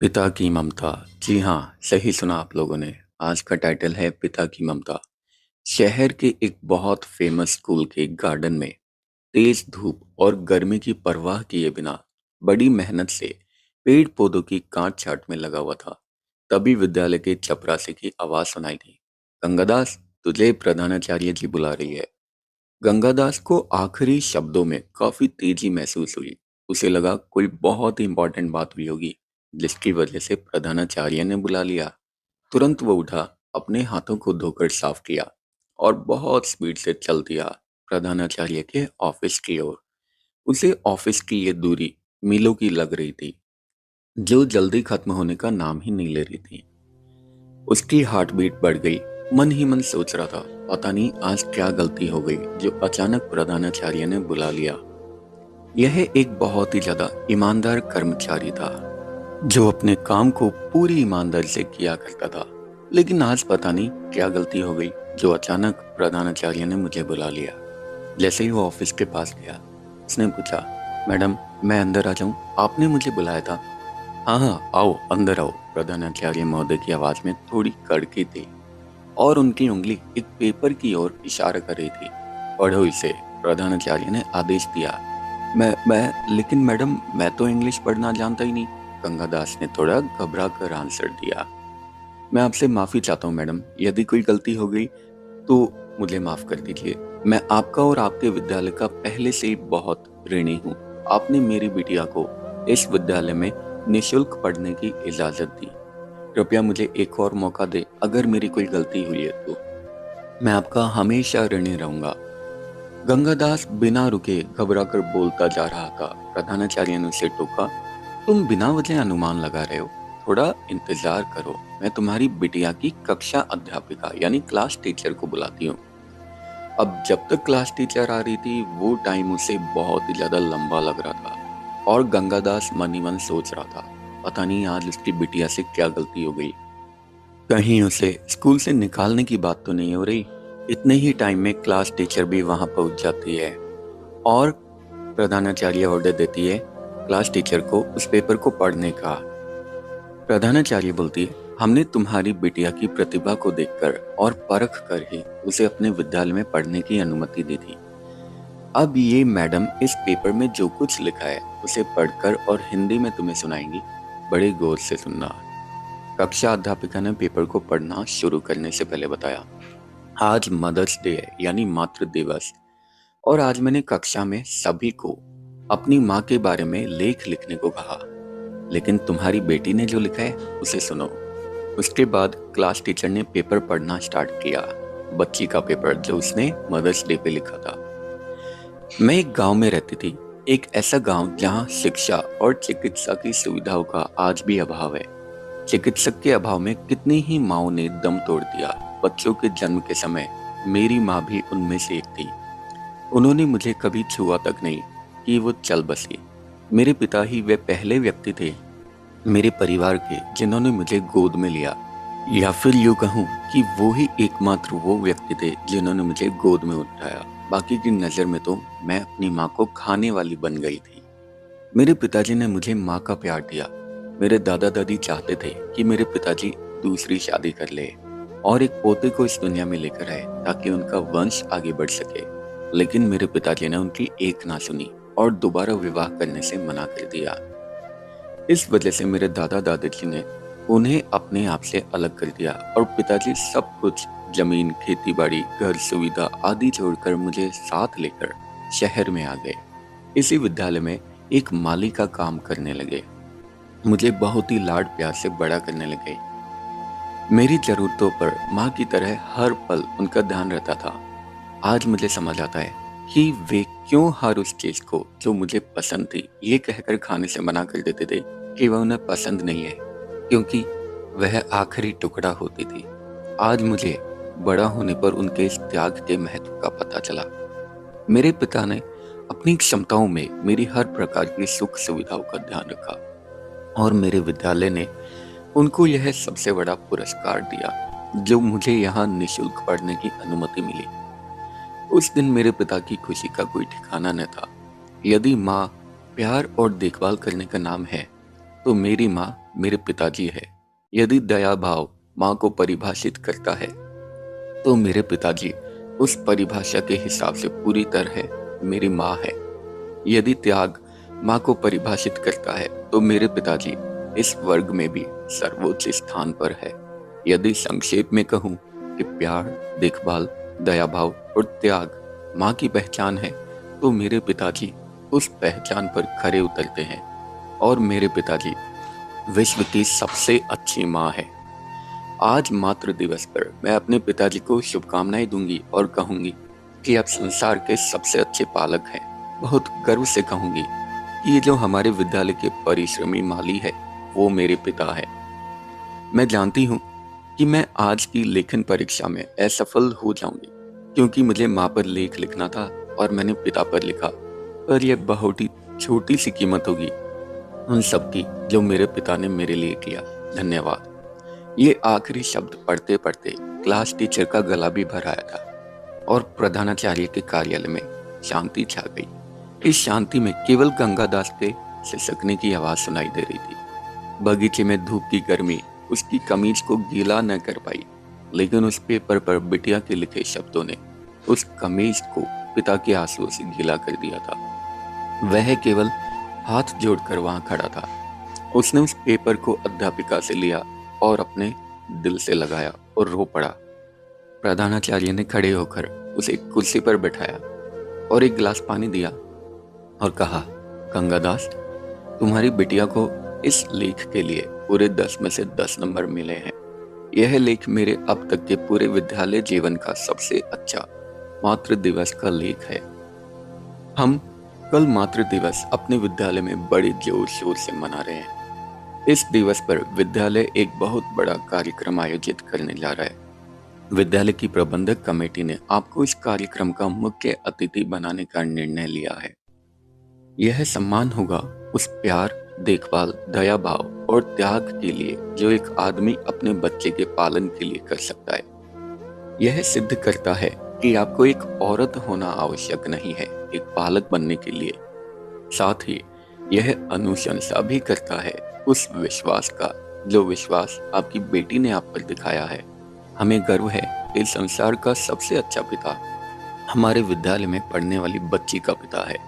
पिता की ममता। जी हाँ, सही सुना आप लोगों ने। आज का टाइटल है पिता की ममता। शहर के एक बहुत फेमस स्कूल के गार्डन में तेज धूप और गर्मी की परवाह किए बिना बड़ी मेहनत से पेड़ पौधों की काट छांट में लगा हुआ था। तभी विद्यालय के चपरासी की आवाज सुनाई दी। गंगादास, तुझे प्रधानाचार्य जी बुला रही है। गंगादास को आखिरी शब्दों में काफी तेजी महसूस हुई। उसे लगा कोई बहुत ही इंपॉर्टेंट बात हुई होगी, जिसकी वजह से प्रधानाचार्य ने बुला लिया। तुरंत वो उठा, अपने हाथों को धोकर साफ किया और बहुत स्पीड से चल दिया प्रधानाचार्य के ऑफिस की ओर। उसे ऑफिस की ये दूरी मीलों की लग रही थी, जो जल्दी खत्म होने का नाम ही नहीं ले रही थी। उसकी हार्ट बीट बढ़ गई। मन ही मन सोच रहा था, पता नहीं आज क्या गलती हो गई जो अचानक प्रधानाचार्य ने बुला लिया। यह एक बहुत ही ज्यादा ईमानदार कर्मचारी था, जो अपने काम को पूरी ईमानदारी से किया करता था। लेकिन आज पता नहीं क्या गलती हो गई जो अचानक प्रधानाचार्य ने मुझे बुला लिया। जैसे ही वो ऑफिस के पास गया, उसने पूछा, मैडम, मैं अंदर आ जाऊं? आपने मुझे बुलाया था। हाँ हाँ, आओ अंदर आओ। प्रधानाचार्य महोदय की आवाज में थोड़ी कड़की थी और उनकी उंगली एक पेपर की ओर इशारा कर रही थी। पढ़ो इसे, प्रधानाचार्य ने आदेश दिया। मैं लेकिन मैडम, मैं तो इंग्लिश पढ़ना जानता ही नहीं। गंगादास ने थोड़ा घबरा कर आंसर दिया। मैं आपसे माफी चाहता हूँ मैडम, यदि कोई गलती हो गई तो मुझे माफ कर दीजिए। मैं आपका और आपके विद्यालय का पहले से ही बहुत ऋणी हूँ। आपने मेरी बिटिया को इस विद्यालय में निशुल्क पढ़ने की इजाजत दी। कृपया मुझे एक और मौका दे। अगर मेरी कोई गलती हुई है तो मैं आपका हमेशा ऋणी रहूंगा। गंगादास बिना रुके घबरा कर बोलता जा रहा था। प्रधानाचार्य ने उसे टोका, तुम बिना वजह अनुमान लगा रहे हो। थोड़ा इंतजार करो, मैं तुम्हारी बिटिया की कक्षा अध्यापिका यानी क्लास टीचर को बुलाती हूँ। अब जब तक क्लास टीचर आ रही थी, वो टाइम उसे बहुत ही ज्यादा लंबा लग रहा था और गंगादास मन ही मन सोच रहा था, पता नहीं आज उसकी बिटिया से क्या गलती हो गई। कहीं उसे स्कूल से निकालने की बात तो नहीं हो रही। इतने ही टाइम में क्लास टीचर भी वहां पहुंच जाती है और प्रधानाचार्य ऑर्डर देती है क्लास टीचर को उस पेपर को पढ़ने का। प्रधानाचार्य बोलती है, हमने तुम्हारी बिटिया की प्रतिभा को देखकर और परख कर ही उसे अपने विद्यालय में पढ़ने की अनुमति दी थी। अब ये मैडम इस पेपर में जो कुछ लिखा है उसे पढ़कर और हिंदी में तुम्हें सुनाएंगी। बड़े गौर से सुनना। कक्षा अध्यापिका ने पेपर को पढ़ना शुरू करने से पहले बताया, आज मदर्स डे है यानी मातृ दिवस, और आज मैंने कक्षा में सभी को अपनी माँ के बारे में लेख लिखने को कहा। लेकिन तुम्हारी बेटी ने जो लिखा है उसे सुनो। उसके बाद क्लास टीचर ने पेपर पढ़ना स्टार्ट किया। बच्ची का पेपर जो उसने मदर्स डे पे लिखा था। मैं एक गांव में रहती थी, एक ऐसा गांव जहां शिक्षा और चिकित्सा की सुविधाओं का आज भी अभाव है। चिकित्सक के अभाव में कितनी ही माओं ने दम तोड़ दिया। बच्चों के जन्म के समय मेरी माँ भी उनमें से एक थी। उन्होंने मुझे कभी छुआ तक नहीं कि वो चल बसी। मेरे पिता ही वे पहले व्यक्ति थे मेरे परिवार के जिन्होंने मुझे गोद में लिया, या फिर यूं कहूं कि वो ही एकमात्र वो व्यक्ति थे जिन्होंने मुझे गोद में उठाया। बाकी की नजर में तो मैं अपनी माँ को खाने वाली बन गई थी। मेरे पिताजी ने मुझे माँ का प्यार दिया। मेरे दादा दादी चाहते थे कि मेरे पिताजी दूसरी शादी कर ले और एक पोते को इस दुनिया में लेकर आए ताकि उनका वंश आगे बढ़ सके। लेकिन मेरे पिताजी ने उनकी एक ना सुनी और दोबारा विवाह करने से मना कर दिया। इस वजह से मेरे दादा दादाजी ने उन्हें अपने आप से अलग कर दिया और पिताजी सब कुछ, जमीन, खेती बाड़ी, घर, सुविधा आदि छोड़कर मुझे साथ लेकर शहर में आ गए। इसी विद्यालय में एक माली का काम करने लगे। मुझे बहुत ही लाड प्यार से बड़ा करने लगे। मेरी जरूरतों पर माँ की तरह हर पल उनका ध्यान रहता था। आज मुझे समझ आता है कि वे क्यों हर उस चीज को जो मुझे पसंद थी ये कहकर खाने से मना कर देते थे कि वह उन्हें पसंद नहीं है, क्योंकि वह आखिरी टुकड़ा होती थी। आज मुझे बड़ा होने पर उनके इस त्याग के महत्व का पता चला। मेरे पिता ने अपनी क्षमताओं में मेरी हर प्रकार की सुख सुविधाओं का ध्यान रखा और मेरे विद्यालय ने उनको यह सबसे बड़ा पुरस्कार दिया जो मुझे यहाँ निशुल्क पढ़ने की अनुमति मिली। उस दिन मेरे पिता की खुशी का कोई ठिकाना न था। यदि माँ प्यार और देखभाल करने का नाम है, तो मेरी माँ मेरे पिताजी है। यदि दया भाव माँ को परिभाषित करता है, तो मेरे पिताजी उस परिभाषा के हिसाब से पूरी तरह मेरी माँ है। यदि त्याग माँ को परिभाषित करता है, तो मेरे पिताजी इस वर्ग में भी सर्वोच्च स्थान पर है। यदि संक्षेप में कहूँ कि प्यार, देखभाल, दया भाव और त्याग माँ की पहचान है, तो मेरे पिताजी उस पहचान पर खरे उतरते हैं और मेरे पिताजी विश्व की सबसे अच्छी माँ है। आज मातृ दिवस पर मैं अपने पिताजी को शुभकामनाएं दूंगी और कहूंगी कि आप संसार के सबसे अच्छे पालक हैं। बहुत गर्व से कहूंगी कि ये जो हमारे विद्यालय के परिश्रमी माली है, वो मेरे पिता है। मैं जानती हूँ कि मैं आज की लेखन परीक्षा में असफल हो जाऊंगी, क्योंकि मुझे माँ पर लेख लिखना था और मैंने पिता पर लिखा। पर यह बहुत ही छोटी सी कीमत होगी उन सबकी जो मेरे पिता ने मेरे लिए किया। धन्यवाद। ये आखिरी शब्द पढ़ते पढ़ते क्लास टीचर का गला भी भर आया था और प्रधानाचार्य के कार्यालय में शांति छा गई। इस शांति में केवल गंगादास के सिसकने की आवाज सुनाई दे रही थी। बगीचे में धूप की गर्मी उसकी कमीज को गीला न कर पाई, लेकिन उस पेपर पर बिटिया के लिखे शब्दों ने उस कमीज को पिता के आंसुओं से गीला कर दिया था। वह केवल हाथ जोड़कर वहां खड़ा था। उसने उस पेपर को अध्यापिका से लिया और अपने दिल से लगाया और रो पड़ा। प्रधानाचार्य ने खड़े होकर उसे एक कुर्सी पर बैठाया और एक गिलास पानी दिया और कहा, गंगादास, तुम्हारी बिटिया को इस लेख के लिए पूरे 10 में से 10 नंबर मिले हैं। यह लेख मेरे अब तक के पूरे विद्यालय जीवन का सबसे अच्छा मातृ दिवस का लेख है। हम कल मातृ दिवस अपने विद्यालय में बड़े जोर शोर से मना रहे हैं। इस दिवस पर विद्यालय एक बहुत बड़ा कार्यक्रम आयोजित करने जा रहा है। विद्यालय की प्रबंधक कमेटी ने आपको इस कार्यक्रम का मुख्य अतिथि बनाने का निर्णय लिया है। यह सम्मान होगा उस प्यार, देखभाल, दया भाव और त्याग के लिए जो एक आदमी अपने बच्चे के पालन के लिए कर सकता है। यह सिद्ध करता है कि आपको एक औरत होना आवश्यक नहीं है एक पालक बनने के लिए। साथ ही यह अनुशंसा भी करता है उस विश्वास का जो विश्वास आपकी बेटी ने आप पर दिखाया है। हमें गर्व है कि संसार का सबसे अच्छा पिता हमारे विद्यालय में पढ़ने वाली बच्ची का पिता है।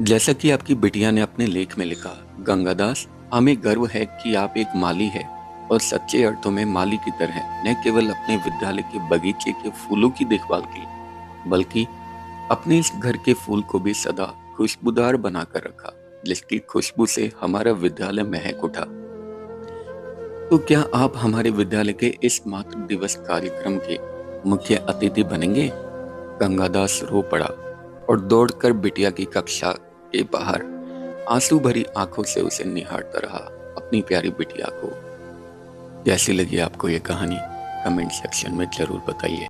जैसा कि आपकी बिटिया ने अपने लेख में लिखा, गंगादास, हमें गर्व है कि आप एक माली है और सच्चे अर्थों में माली की तरह न केवल अपने विद्यालय के बगीचे के फूलों की देखभाल की, बल्कि अपने इस घर के फूल को भी सदा खुशबूदार बनाकर रखा, जिसकी खुशबू से हमारा विद्यालय महक उठा। तो क्या आप हमारे विद्यालय के इस मातृ दिवस कार्यक्रम के मुख्य अतिथि बनेंगे? गंगादास रो पड़ा और दौड़कर बिटिया की कक्षा के बाहर आंसू भरी आंखों से उसे निहारता रहा, अपनी प्यारी बिटिया को। कैसी लगी आपको ये कहानी? कमेंट सेक्शन में जरूर बताइए।